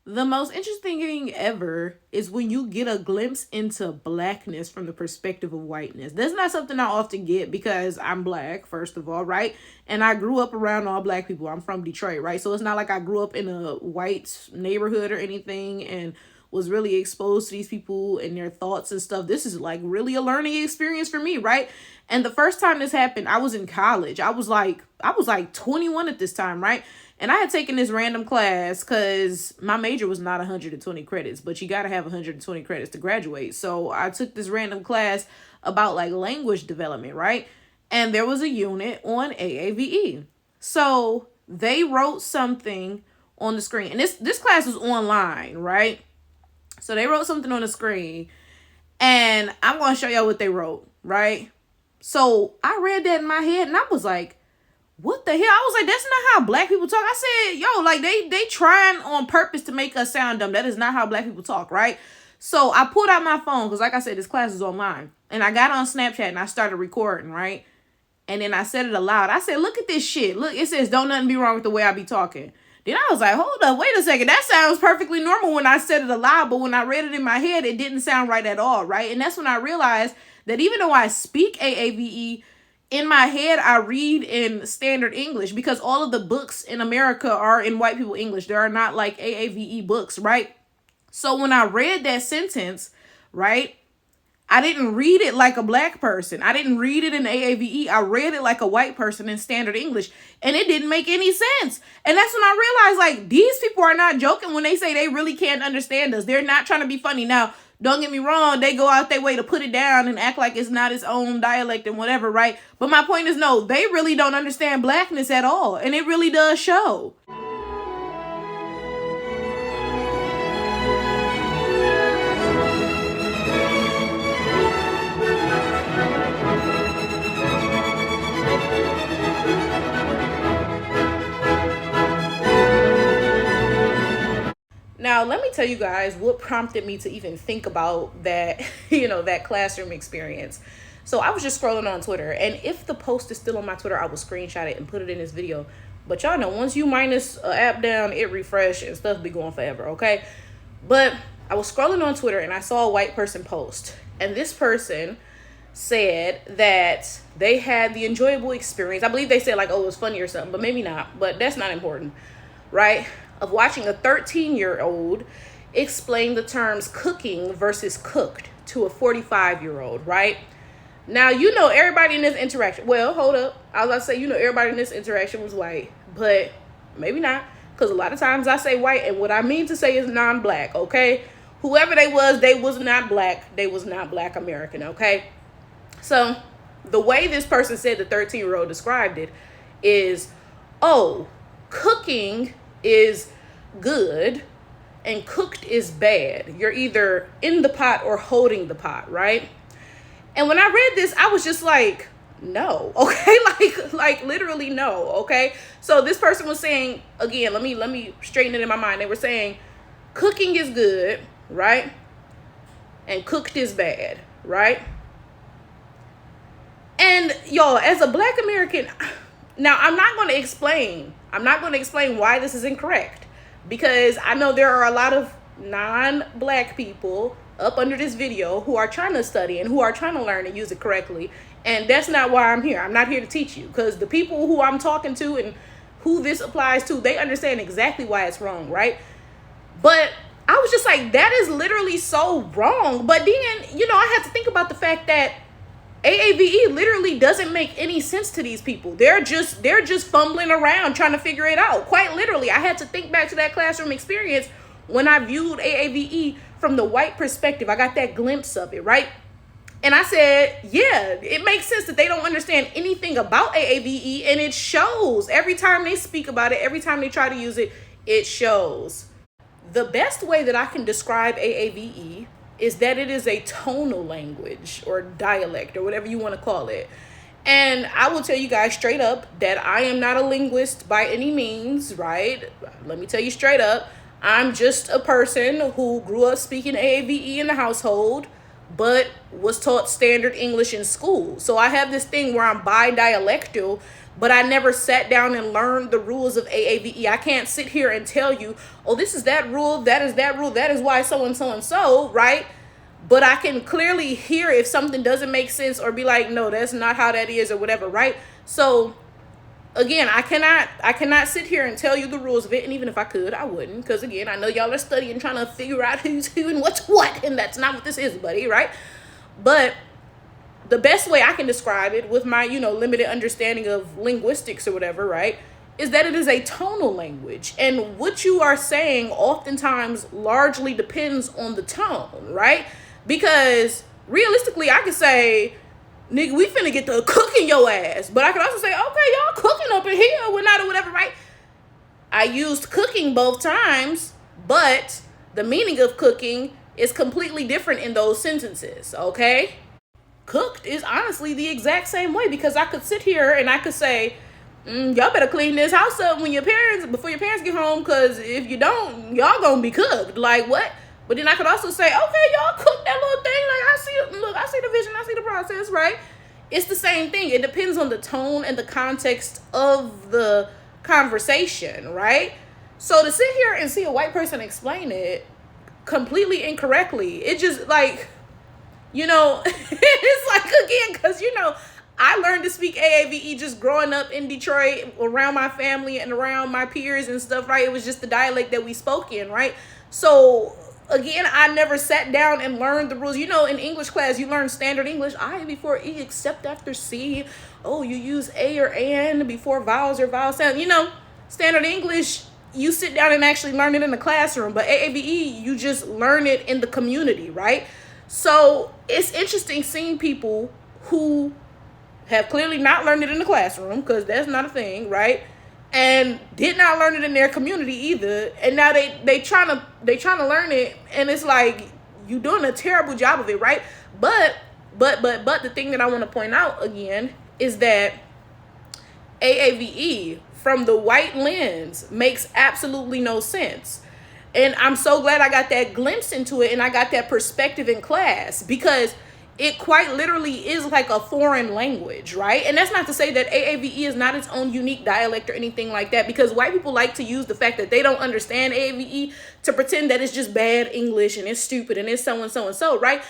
The most interesting thing ever is when you get a glimpse into blackness from the perspective of whiteness. That's not something I often get because I'm black, first of all, right? And I grew up around all black people. I'm from Detroit, right? So it's not like I grew up in a white neighborhood or anything and was really exposed to these people and their thoughts and stuff. This is like really a learning experience for me, right? And the first time this happened, I was in college. I was like 21 at this time, right? And I had taken this random class because my major was not 120 credits, but you got to have 120 credits to graduate. So I took this random class about like language development, right? And there was a unit on AAVE. So they wrote something on the screen. And this class was online, right? So they wrote something on the screen. And I'm going to show y'all what they wrote, right? So I read that in my head and I was like, what the hell? I was like, that's not how black people talk. I said, yo, like they trying on purpose to make us sound dumb. That is not how black people talk, right? So I pulled out my phone because, like I said, this class is online. And I got on Snapchat and I started recording, right? And then I said it aloud. I said, look at this shit. Look, it says, don't nothing be wrong with the way I be talking. Then I was like, hold up, wait a second. That sounds perfectly normal when I said it aloud. But when I read it in my head, it didn't sound right at all, right? And that's when I realized that even though I speak AAVE, in my head, I read in standard English because all of the books in America are in white people English. There are not like AAVE books, right? So when I read that sentence, right, I didn't read it like a black person. I didn't read it in AAVE. I read it like a white person in standard English. And it didn't make any sense. And that's when I realized, like, these people are not joking when they say they really can't understand us. They're not trying to be funny. Now, don't get me wrong. They go out their way to put it down and act like it's not its own dialect and whatever, right? But my point is, no, they really don't understand blackness at all. And it really does show. Now, let me tell you guys what prompted me to even think about that, that classroom experience. So I was just scrolling on Twitter, and if the post is still on my Twitter, I will screenshot it and put it in this video. But y'all know, once you minus an app down, it refresh and stuff be going forever, okay? But I was scrolling on Twitter, and I saw a white person post, and this person said that they had the enjoyable experience. I believe they said like, oh, it was funny or something, but maybe not. But that's not important, right? Of watching a 13-year-old explain the terms cooking versus cooked to a 45-year-old, right? Now, everybody in this interaction, well, hold up. I was about to say, everybody in this interaction was white, but maybe not, because a lot of times I say white, and what I mean to say is non-black, okay? Whoever they was not black. They was not black American, okay? So the way this person said the 13-year-old described it is, oh, cooking is good and cooked is bad. You're either in the pot or holding the pot, right? And when I read this, I was just like, no, okay? like literally no, okay? So this person was saying, again, let me straighten it in my mind. They were saying cooking is good, right? And cooked is bad, right? And y'all, as a black American, now I'm not going to explain why this is incorrect, because I know there are a lot of non-black people up under this video who are trying to study and who are trying to learn and use it correctly. And that's not why I'm here. I'm not here to teach you, because the people who I'm talking to and who this applies to, they understand exactly why it's wrong, right? But I was just like, that is literally so wrong. But then, I had to think about the fact that AAVE literally doesn't make any sense to these people. They're just fumbling around trying to figure it out. Quite literally, I had to think back to that classroom experience when I viewed AAVE from the white perspective. I got that glimpse of it, right? And I said, yeah, it makes sense that they don't understand anything about AAVE, and it shows every time they speak about it, every time they try to use it, it shows. The best way that I can describe AAVE is that it is a tonal language or dialect or whatever you want to call it. And I will tell you guys straight up that I am not a linguist by any means, right? Let me tell you straight up, I'm just a person who grew up speaking AAVE in the household, but was taught standard English in school. So I have this thing where I'm bi-dialectal, but I never sat down and learned the rules of AAVE. I can't sit here and tell you, oh, this is that rule, that is that rule, that is why so and so and so, right? But I can clearly hear if something doesn't make sense or be like, no, that's not how that is or whatever, right? So again, I cannot sit here and tell you the rules of it. And even if I could, I wouldn't. Because again, I know y'all are studying, trying to figure out who's who and what's what. And that's not what this is, buddy, right? But the best way I can describe it with my, limited understanding of linguistics or whatever, right, is that it is a tonal language. And what you are saying oftentimes largely depends on the tone, right? Because realistically, I could say, nigga, we finna get to cooking your ass. But I could also say, okay, y'all cooking up in here or not or whatever, right? I used cooking both times, but the meaning of cooking is completely different in those sentences, okay? Cooked is honestly the exact same way, because I could sit here and I could say, y'all better clean this house up before your parents get home, because if you don't, y'all gonna be cooked. Like, what? But then I could also say, okay, y'all cook that little thing. Like, I see the vision, I see the process, right? It's the same thing. It depends on the tone and the context of the conversation, right? So to sit here and see a white person explain it completely incorrectly, it just like, it's like, again, because, I learned to speak AAVE just growing up in Detroit around my family and around my peers and stuff, right? It was just the dialect that we spoke in, right? So again, I never sat down and learned the rules. In English class, you learn standard English, I before E, except after C. Oh, you use A or N before vowels or vowel sound. Standard English, you sit down and actually learn it in the classroom. But AAVE, you just learn it in the community, right? So it's interesting seeing people who have clearly not learned it in the classroom, because that's not a thing, right? And did not learn it in their community either. And now they trying to learn it, and it's like, you doing a terrible job of it, right? But the thing that I want to point out again is that AAVE from the white lens makes absolutely no sense. And I'm so glad I got that glimpse into it and I got that perspective in class, because it quite literally is like a foreign language, right? And that's not to say that AAVE is not its own unique dialect or anything like that, because white people like to use the fact that they don't understand AAVE to pretend that it's just bad English and it's stupid and it's so and so and so, right?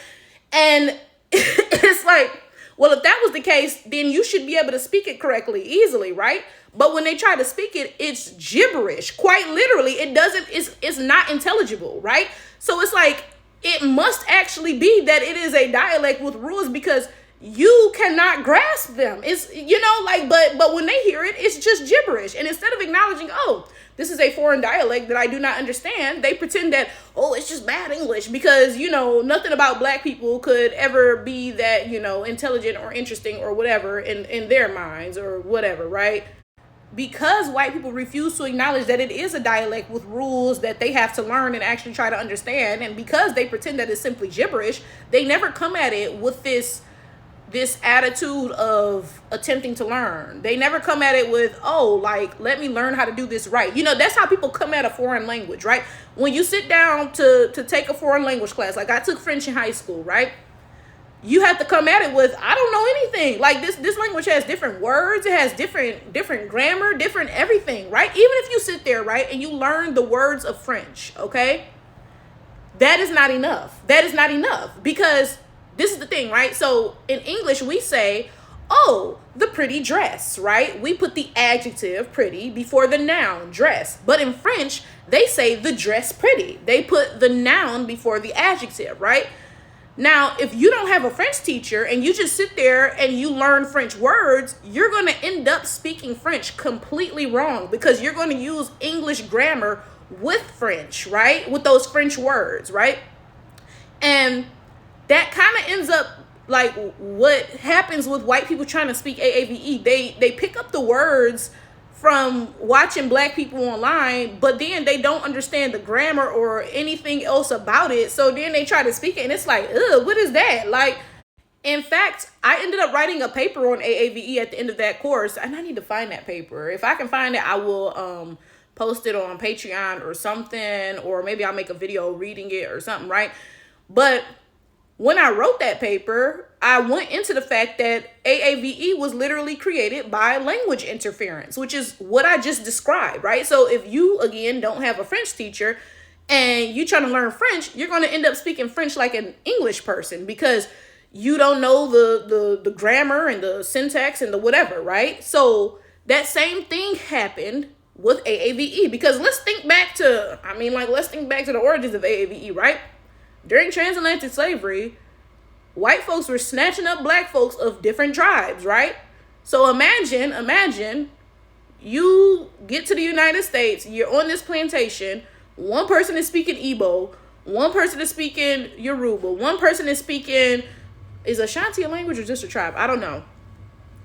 And it's like, well, if that was the case, then you should be able to speak it correctly, easily, right? But when they try to speak it, it's gibberish. Quite literally, it's not intelligible, right? So it's like, it must actually be that it is a dialect with rules, because you cannot grasp them. It's, but when they hear it, it's just gibberish. And instead of acknowledging, oh, this is a foreign dialect that I do not understand, they pretend that, oh, it's just bad English, because, nothing about black people could ever be that, intelligent or interesting or whatever in their minds or whatever, right? Because white people refuse to acknowledge that it is a dialect with rules that they have to learn and actually try to understand, and because they pretend that it's simply gibberish, they never come at it with this attitude of attempting to learn. They never come at it with, oh, like, let me learn how to do this right. That's how people come at a foreign language, right? When you sit down to take a foreign language class, like I took French in high school, right? You have to come at it with, I don't know anything. Like, this language has different words. It has different grammar, different everything, right? Even if you sit there, right, and you learn the words of French, okay? That is not enough. That is not enough, because this is the thing, right? So in English, we say, oh, the pretty dress, right? We put the adjective pretty before the noun dress. But in French, they say the dress pretty. They put the noun before the adjective, right? Now, if you don't have a French teacher and you just sit there and you learn French words, you're going to end up speaking French completely wrong, because you're going to use English grammar with French, right? With those French words, right? And that kind of ends up like what happens with white people trying to speak AAVE. They pick up the words from watching black people online, but then they don't understand the grammar or anything else about it. So then they try to speak it and it's like, ugh, what is that? Like, in fact, I ended up writing a paper on AAVE at the end of that course, and I need to find that paper. If I can find it, I will post it on Patreon or something, or maybe I'll make a video reading it or something, right? But when I wrote that paper, I went into the fact that AAVE was literally created by language interference, which is what I just described, right? So if you, again, don't have a French teacher and you're trying to learn French, you're going to end up speaking French like an English person because you don't know the grammar and the syntax and the whatever, right? So that same thing happened with AAVE, because let's think back to the origins of AAVE, right? During transatlantic slavery, white folks were snatching up black folks of different tribes, right? So imagine you get to the United States, you're on this plantation, one person is speaking Igbo, one person is speaking Yoruba, one person is speaking, is Ashanti a language or just a tribe? I don't know.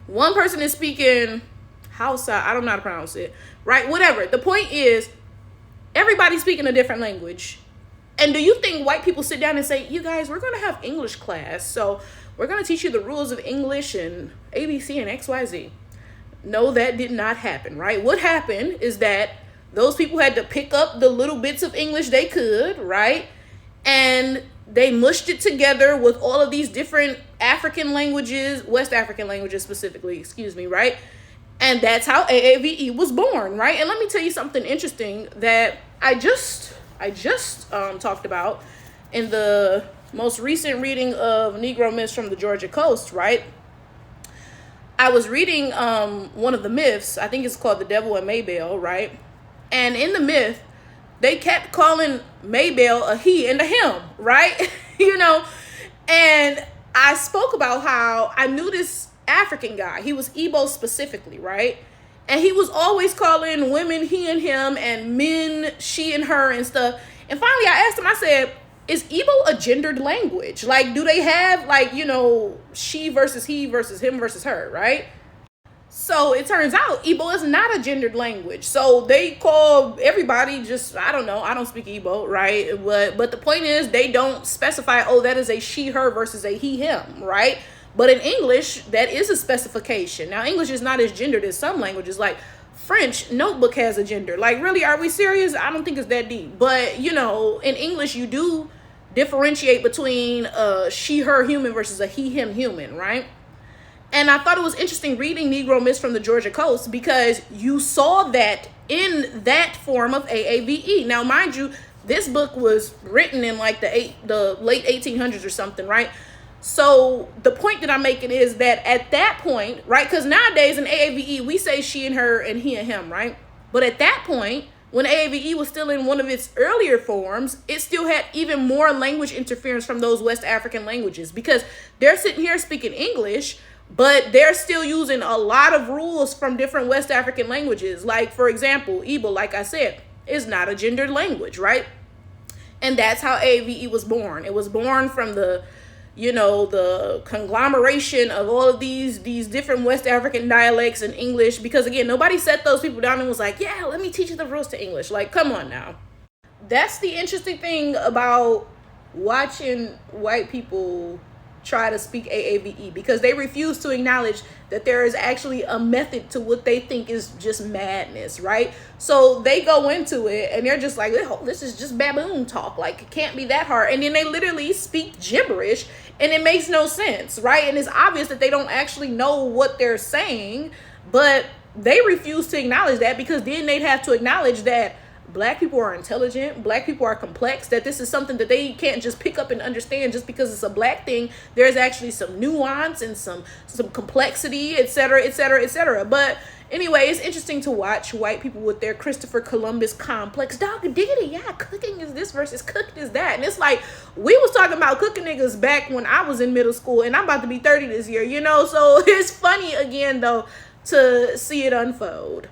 One person is speaking Hausa, I don't know how to pronounce it, right? Whatever. The point is, everybody's speaking a different language. And do you think white people sit down and say, you guys, we're going to have English class, so we're going to teach you the rules of English and ABC and XYZ? No, that did not happen, right? What happened is that those people had to pick up the little bits of English they could, right? And they mushed it together with all of these different African languages, West African languages specifically, right? And that's how AAVE was born, right? And let me tell you something interesting that I just talked about in the most recent reading of Negro Myths from the Georgia Coast, right? I was reading one of the myths, I think it's called The Devil and Maybelle, right? And in the myth, they kept calling Maybelle a he and a him, right? And I spoke about how I knew this African guy. He was Igbo specifically, right? And he was always calling women he and him and men she and her and stuff. And finally I asked him, I said, is Igbo a gendered language? Like, do they have she versus he versus him versus her, right? So it turns out Igbo is not a gendered language. So they call everybody just, I don't know, I don't speak Igbo, right? But the point is they don't specify, that is a she, her versus a he, him, right? But in English, that is a specification. Now, English is not as gendered as some languages. Like French, notebook has a gender. Like, really, are we serious? I don't think it's that deep. But, in English, you do differentiate between a she, her human versus a he, him human, right? And I thought it was interesting reading Negro Myths from the Georgia Coast because you saw that in that form of AAVE. Now, mind you, this book was written in like the late 1800s or something, right? So the point that I'm making is that at that point, right, because nowadays in AAVE, we say she and her and he and him, right? But at that point, when AAVE was still in one of its earlier forms, it still had even more language interference from those West African languages because they're sitting here speaking English, but they're still using a lot of rules from different West African languages. Like, for example, Igbo, like I said, is not a gendered language, right? And that's how AAVE was born. It was born from the conglomeration of all of these different West African dialects and English, because again, nobody set those people down and was like, yeah, let me teach you the rules to English. Like, come on now. That's the interesting thing about watching white people try to speak AAVE, because they refuse to acknowledge that there is actually a method to what they think is just madness, right? So they go into it and they're just like, oh, this is just baboon talk, like it can't be that hard. And then they literally speak gibberish and it makes no sense, right? And it's obvious that they don't actually know what they're saying, but they refuse to acknowledge that, because then they'd have to acknowledge that Black people are intelligent, Black people are complex, that this is something that they can't just pick up and understand just because it's a Black thing. There's actually some nuance and some complexity, etc., etc., etc. But anyway, it's interesting to watch white people with their Christopher Columbus complex. Dog diggity, yeah, cooking is this versus cooking is that. And it's like, we was talking about cooking niggas back when I was in middle school, and I'm about to be 30 this year, so it's funny again, though, to see it unfold.